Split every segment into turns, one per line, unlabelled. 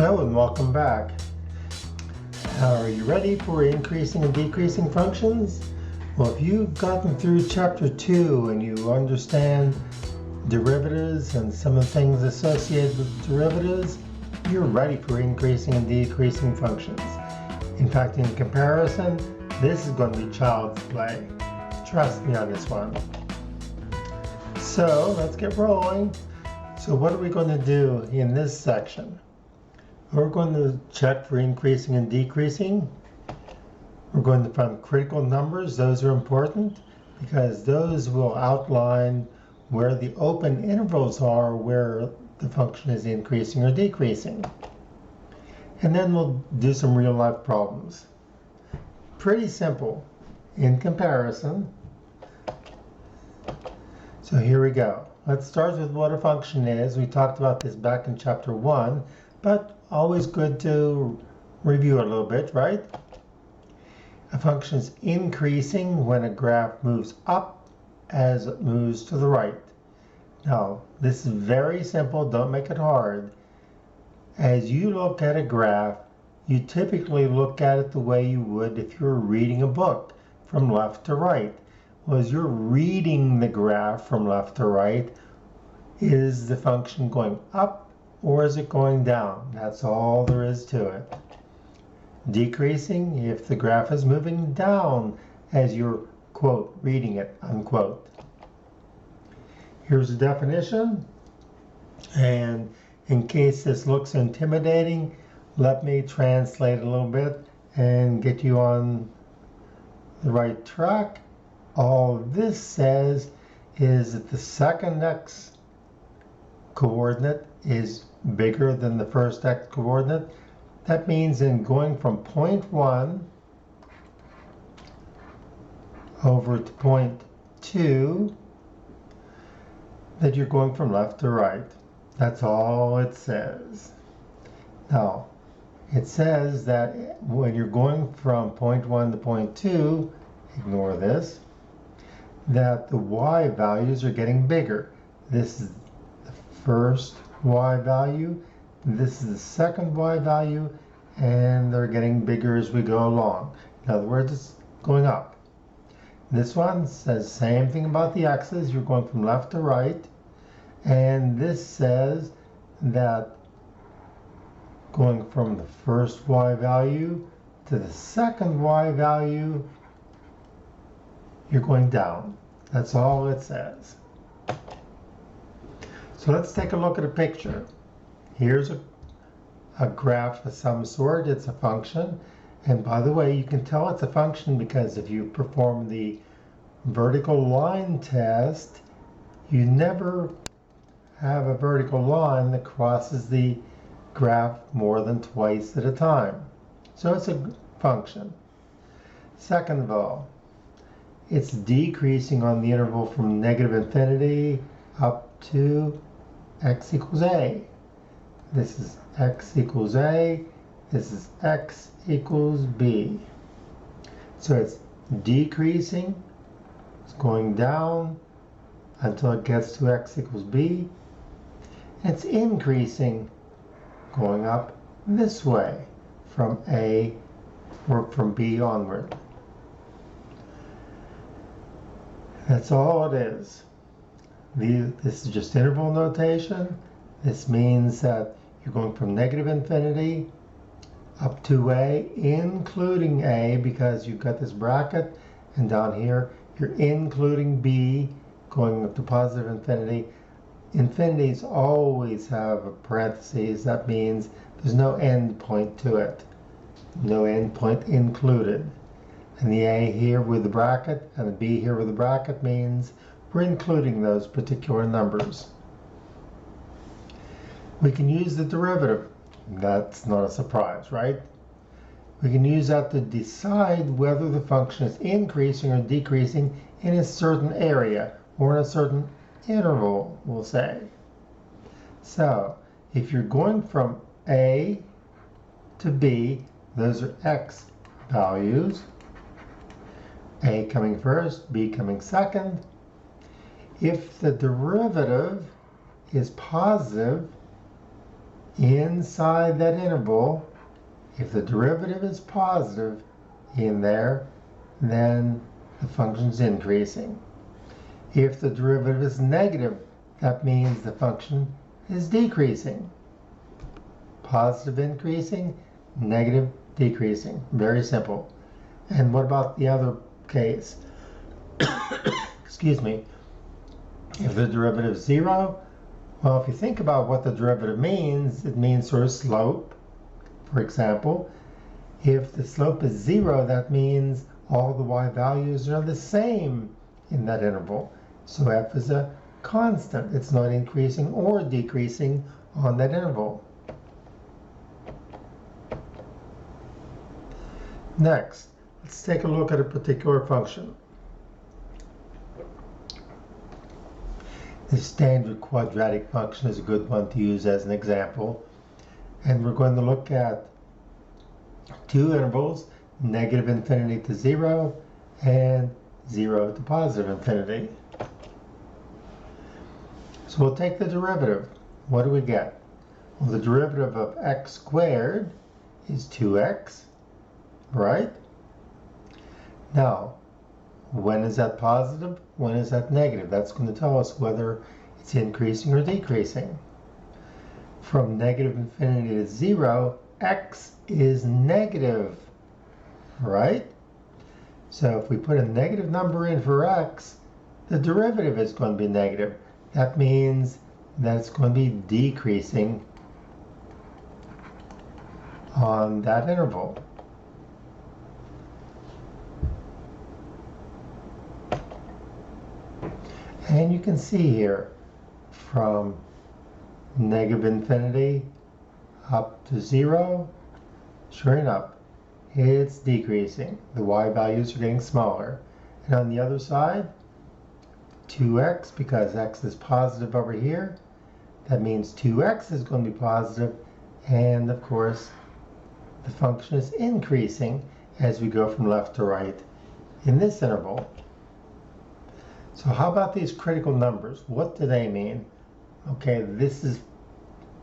Hello and welcome back. Are you ready for increasing and decreasing functions? Well, if you've gotten through chapter 2 and you understand derivatives and some of the things associated with derivatives, you're ready for increasing and decreasing functions. In fact, in comparison, this is going to be child's play. Trust me on this one. So let's get rolling. So what are we going to do in this section? We're going to check for increasing and decreasing. We're going to find critical numbers. Those are important because those will outline where the open intervals are where the function is increasing or decreasing. And then we'll do some real life problems. Pretty simple in comparison. So here we go. Let's start with what a function is. We talked about this back in chapter 1, but always good to review a little bit, right? A function is increasing when a graph moves up as it moves to the right. Now, this is very simple. Don't make it hard. As you look at a graph, you typically look at it the way you would if you were reading a book from left to right. Well, as you're reading the graph from left to right, is the function going up or is it going down? That's all there is to it. Decreasing if the graph is moving down as you're, quote, reading it, unquote. Here's the definition. And in case this looks intimidating, let me translate a little bit and get you on the right track. All this says is that the second x coordinate is bigger than the first x coordinate. That means in going from point 1 over to point 2 that you're going from left to right. That's all it says. Now, it says that when you're going from point 1 to point 2, ignore this, that the y values are getting bigger. This is the first y value, this is the second y value, and they're getting bigger as we go along. In other words, it's going up. This one says the same thing about the x's. You're going from left to right. And this says that going from the first y value to the second y value, you're going down. That's all it says. So let's take a look at a picture. Here's a graph of some sort. It's a function. And by the way, you can tell it's a function because if you perform the vertical line test, you never have a vertical line that crosses the graph more than twice at a time. So it's a function. Second of all, it's decreasing on the interval from negative infinity up to x equals a. This is x equals a. This is x equals b. So it's decreasing. It's going down until it gets to x equals b. It's increasing, going up this way from a or from b onward. That's all it is. This is just interval notation. This means that you're going from negative infinity up to a, including a, because you've got this bracket, and down here you're including b, going up to positive infinity. Infinities always have a parentheses. That means there's no end point to it. No end point included. And the a here with the bracket and the b here with the bracket means we're including those particular numbers. We can use the derivative. That's not a surprise, right? We can use that to decide whether the function is increasing or decreasing in a certain area or in a certain interval, we'll say. So if you're going from a to b, those are x values. A coming first, b coming second. If the derivative is positive, inside that interval, if the derivative is positive in there, then the function's increasing. If the derivative is negative, that means the function is decreasing. Positive increasing, negative decreasing. Very simple. And what about the other case? Excuse me. If the derivative is 0, well, if you think about what the derivative means, it means sort of slope. For example, if the slope is 0, that means all the y values are the same in that interval. So f is a constant. It's not increasing or decreasing on that interval. Next, let's take a look at a particular function. The standard quadratic function is a good one to use as an example. And we're going to look at two intervals, negative infinity to 0 and 0 to positive infinity. So we'll take the derivative. What do we get? Well, the derivative of x squared is 2x, right? Now, when is that positive? When is that negative? That's going to tell us whether it's increasing or decreasing. From negative infinity to 0, x is negative, right? So if we put a negative number in for x, the derivative is going to be negative. That means that it's going to be decreasing on that interval. And you can see here from negative infinity up to 0, sure enough, it's decreasing. The y values are getting smaller. And on the other side, 2x, because x is positive over here, that means 2x is going to be positive, and of course, the function is increasing as we go from left to right in this interval. So how about these critical numbers? What do they mean? Okay, this is,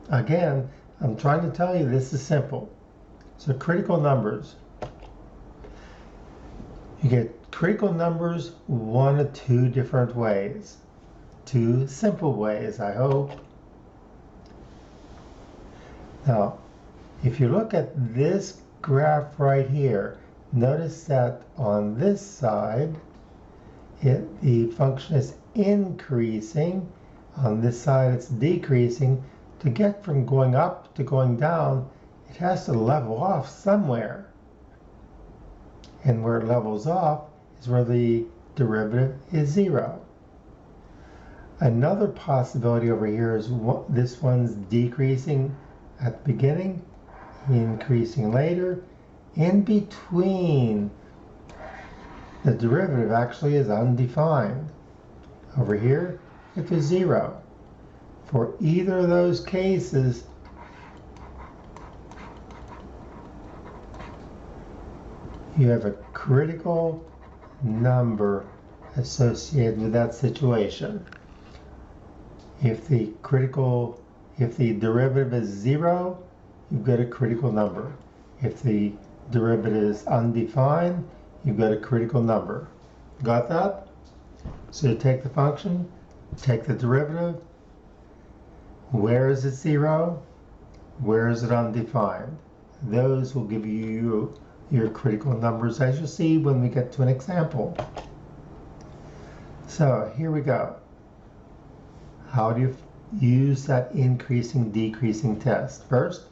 again, I'm trying to tell you this is simple. So critical numbers. You get critical numbers one of two different ways. Two simple ways, I hope. Now, if you look at this graph right here, notice that on this side, the function is increasing. On this side, it's decreasing. To get from going up to going down, it has to level off somewhere. And where it levels off is where the derivative is 0. Another possibility over here is this one's decreasing at the beginning, increasing later. In between, the derivative actually is undefined. Over here, it is 0. For either of those cases, you have a critical number associated with that situation. If the derivative is 0, you've got a critical number. If the derivative is undefined, you've got a critical number. Got that? So you take the function, take the derivative. Where is it 0? Where is it undefined? Those will give you your critical numbers, as you'll see when we get to an example. So here we go. How do you use that increasing, decreasing test? First,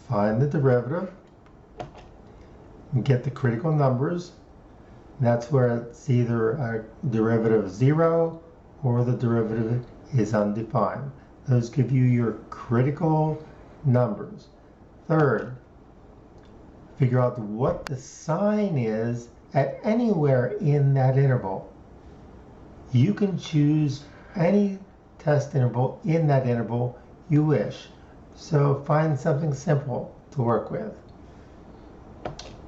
find the derivative and get the critical numbers. That's where it's either a derivative of 0 or the derivative is undefined. Those give you your critical numbers. Third, figure out what the sign is at anywhere in that interval. You can choose any test interval in that interval you wish. So find something simple to work with.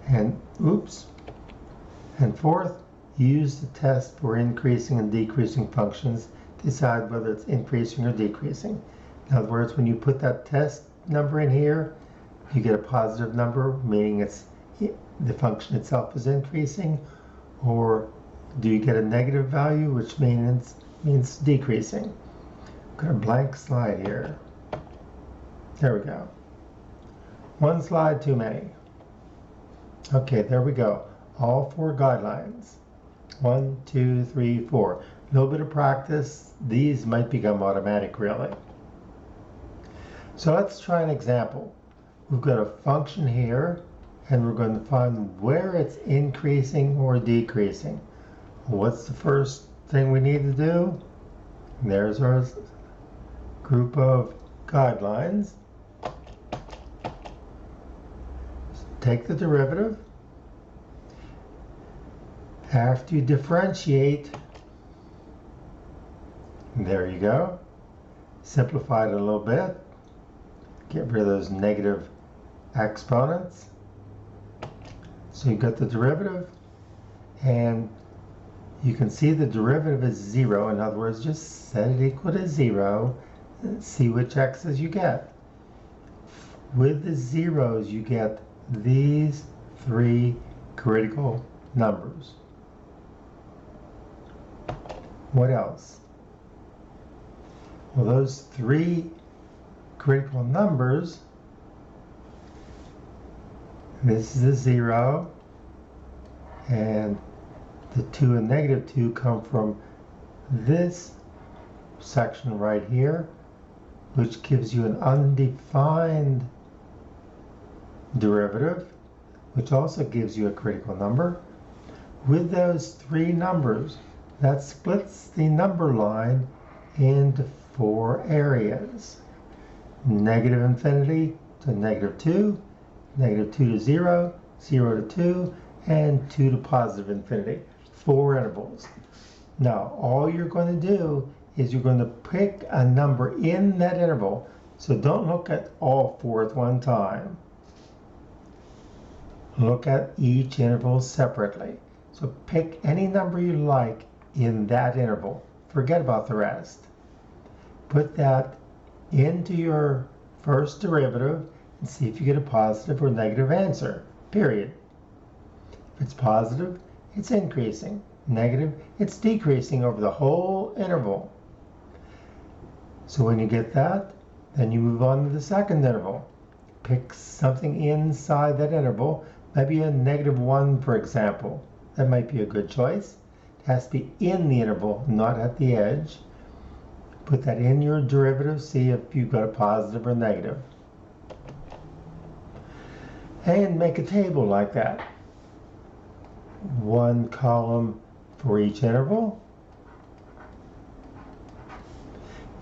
And fourth, use the test for increasing and decreasing functions. Decide whether it's increasing or decreasing. In other words, when you put that test number in here, you get a positive number, meaning the function itself is increasing, or do you get a negative value, which means decreasing? Got a blank slide here. There we go. One slide too many. Okay, there we go. All 4 guidelines. 1, 2, 3, 4. A little bit of practice. These might become automatic, really. So let's try an example. We've got a function here, and we're going to find where it's increasing or decreasing. What's the first thing we need to do? There's our group of guidelines. Take the derivative. After you differentiate, there you go. Simplify it a little bit. Get rid of those negative exponents. So you got the derivative, and you can see the derivative is 0. In other words, just set it equal to 0 and see which x's you get. With the zeros, you get these 3 critical numbers. What else? Well, those 3 critical numbers, this is a 0, and the 2 and negative 2 come from this section right here, which gives you an undefined derivative, which also gives you a critical number. With those 3 numbers, that splits the number line into 4 areas. Negative infinity to negative 2, negative 2 to 0, 0 to 2, and 2 to positive infinity. 4 intervals. Now, all you're going to do is you're going to pick a number in that interval. So don't look at all 4 at one time. Look at each interval separately. So pick any number you like in that interval. Forget about the rest. Put that into your first derivative and see if you get a positive or negative answer, period. If it's positive, it's increasing. Negative, it's decreasing over the whole interval. So when you get that, then you move on to the second interval. Pick something inside that interval, maybe a -1, for example. That might be a good choice. It has to be in the interval, not at the edge. Put that in your derivative, see if you've got a positive or negative. And make a table like that. 1 column for each interval.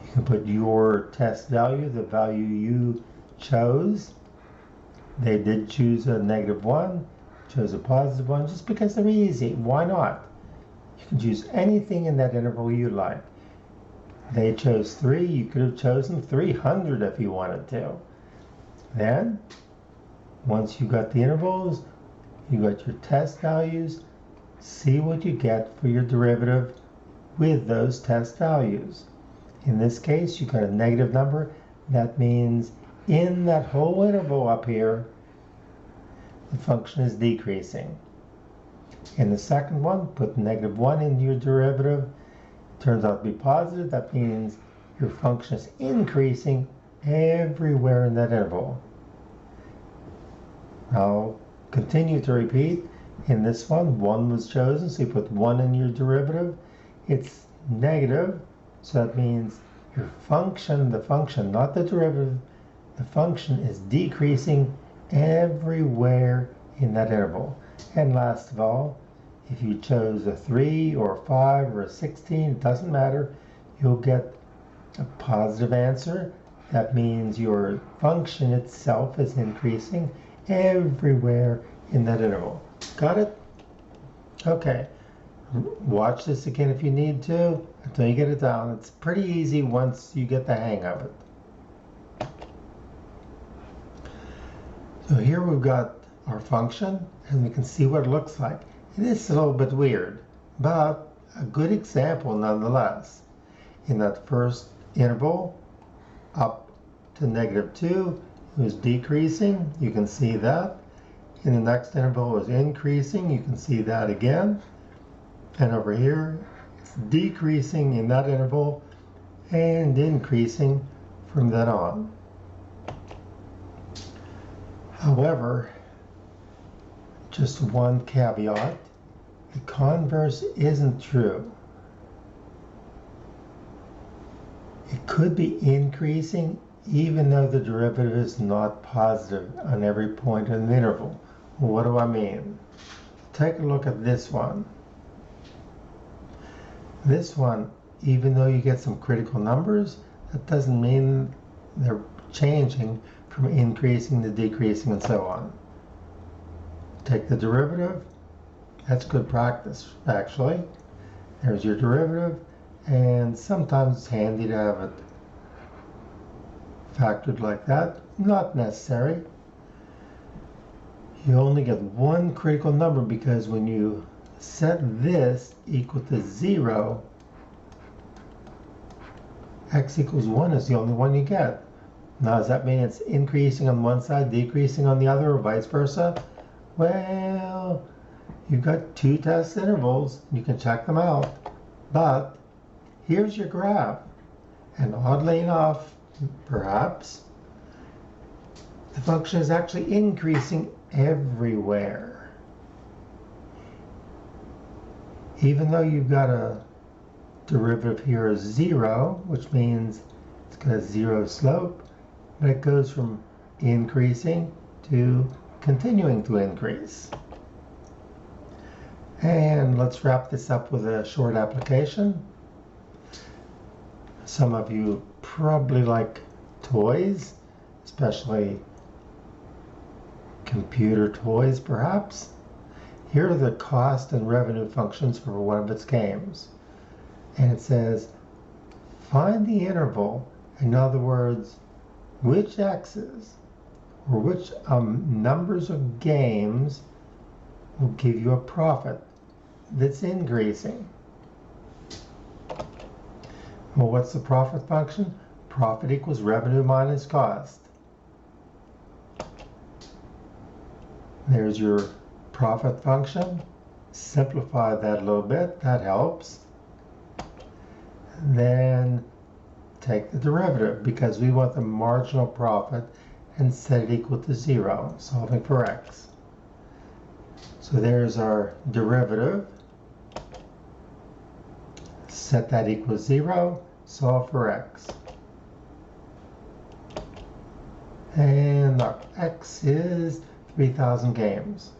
You can put your test value, the value you chose. They did choose a -1, chose a +1, just because they're easy. Why not? You can choose anything in that interval you like. They chose 3, you could have chosen 300 if you wanted to. Then, once you got the intervals, you got your test values, see what you get for your derivative with those test values. In this case, you got a negative number. That means in that whole interval up here, the function is decreasing. In the second one, put -1 in your derivative. Turns out to be positive. That means your function is increasing everywhere in that interval. I'll continue to repeat. In this one, 1 was chosen, so you put 1 in your derivative. It's negative, so that means your function, the function, not the derivative, the function is decreasing everywhere in that interval. And last of all, if you chose a 3 or a 5 or a 16, it doesn't matter, you'll get a positive answer. That means your function itself is increasing everywhere in that interval. Got it? Okay. Watch this again if you need to until you get it down. It's pretty easy once you get the hang of it. So here we've got our function, and we can see what it looks like. It is a little bit weird, but a good example nonetheless. In that first interval, up to -2, it was decreasing. You can see that. In the next interval, it was increasing. You can see that again. And over here, it's decreasing in that interval and increasing from then on. However, just one caveat, the converse isn't true. It could be increasing even though the derivative is not positive on every point in the interval. What do I mean? Take a look at this one. This one, even though you get some critical numbers, that doesn't mean they're changing from increasing to decreasing and so on. Take the derivative. That's good practice, actually. There's your derivative, and sometimes it's handy to have it factored like that. Not necessary. You only get one critical number because when you set this equal to 0, x equals 1 is the only one you get. Now, does that mean it's increasing on one side, decreasing on the other, or vice versa? Well, you've got two test intervals. You can check them out. But here's your graph. And oddly enough, perhaps, the function is actually increasing everywhere. Even though you've got a derivative here of 0, which means it's got a 0 slope, but it goes from increasing to continuing to increase. And let's wrap this up with a short application. Some of you probably like toys, especially computer toys perhaps. Here are the cost and revenue functions for one of its games. And it says, find the interval, in other words, which x's or which numbers of games will give you a profit that's increasing. Well, what's the profit function? Profit equals revenue minus cost. There's your profit function. Simplify that a little bit. That helps. Then take the derivative because we want the marginal profit and set it equal to 0, solving for x. So there's our derivative. Set that equals 0, solve for x. And our x is 3,000 games.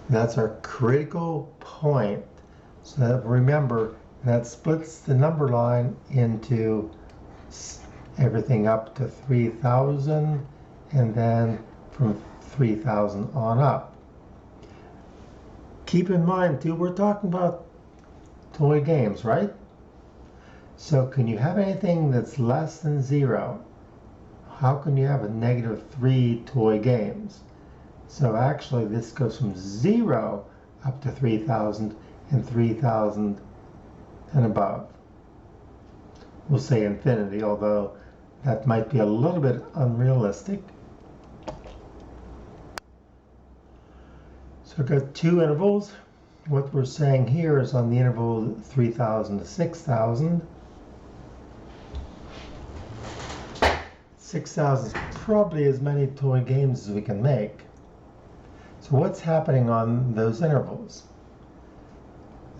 That's our critical point. So that, remember, that splits the number line into everything up to 3,000 and then from 3,000 on up. Keep in mind too, we're talking about toy games, right? So can you have anything that's less than 0? How can you have a -3 toy games? So actually this goes from 0 up to 3,000 and 3,000 and above. We'll say infinity, although that might be a little bit unrealistic. So we've got two intervals. What we're saying here is on the interval 3,000 to 6,000. 6,000 is probably as many toy games as we can make. So what's happening on those intervals?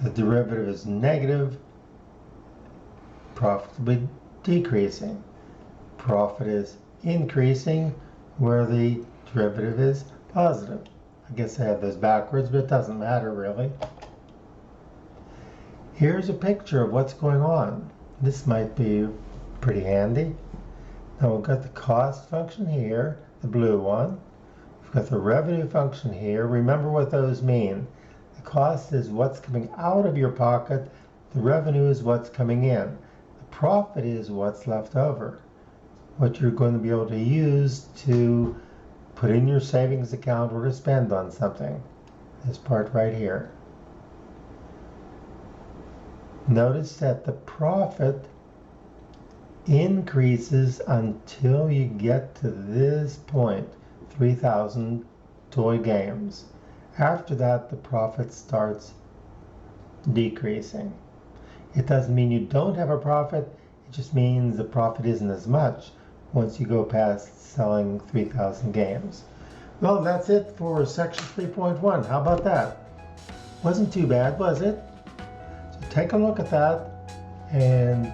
The derivative is negative, profit will be decreasing. Profit is increasing where the derivative is positive. I guess I have those backwards, but it doesn't matter really. Here's a picture of what's going on. This might be pretty handy. Now we've got the cost function here, the blue one. We've got the revenue function here. Remember what those mean. The cost is what's coming out of your pocket. The revenue is what's coming in. The profit is what's left over, what you're going to be able to use to put in your savings account or to spend on something. This part right here. Notice that the profit increases until you get to this point, 3,000 toy games. After that, the profit starts decreasing. It doesn't mean you don't have a profit, it just means the profit isn't as much once you go past selling 3,000 games. Well, that's it for section 3.1. How about that? Wasn't too bad, was it? So take a look at that and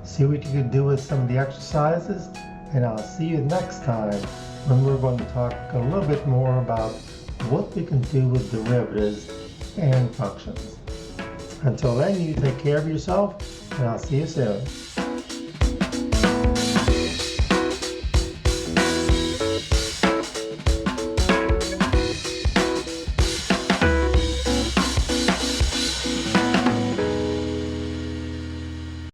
see what you can do with some of the exercises, and I'll see you next time when we're going to talk a little bit more about what we can do with derivatives and functions. Until then, you take care of yourself, and I'll see you soon.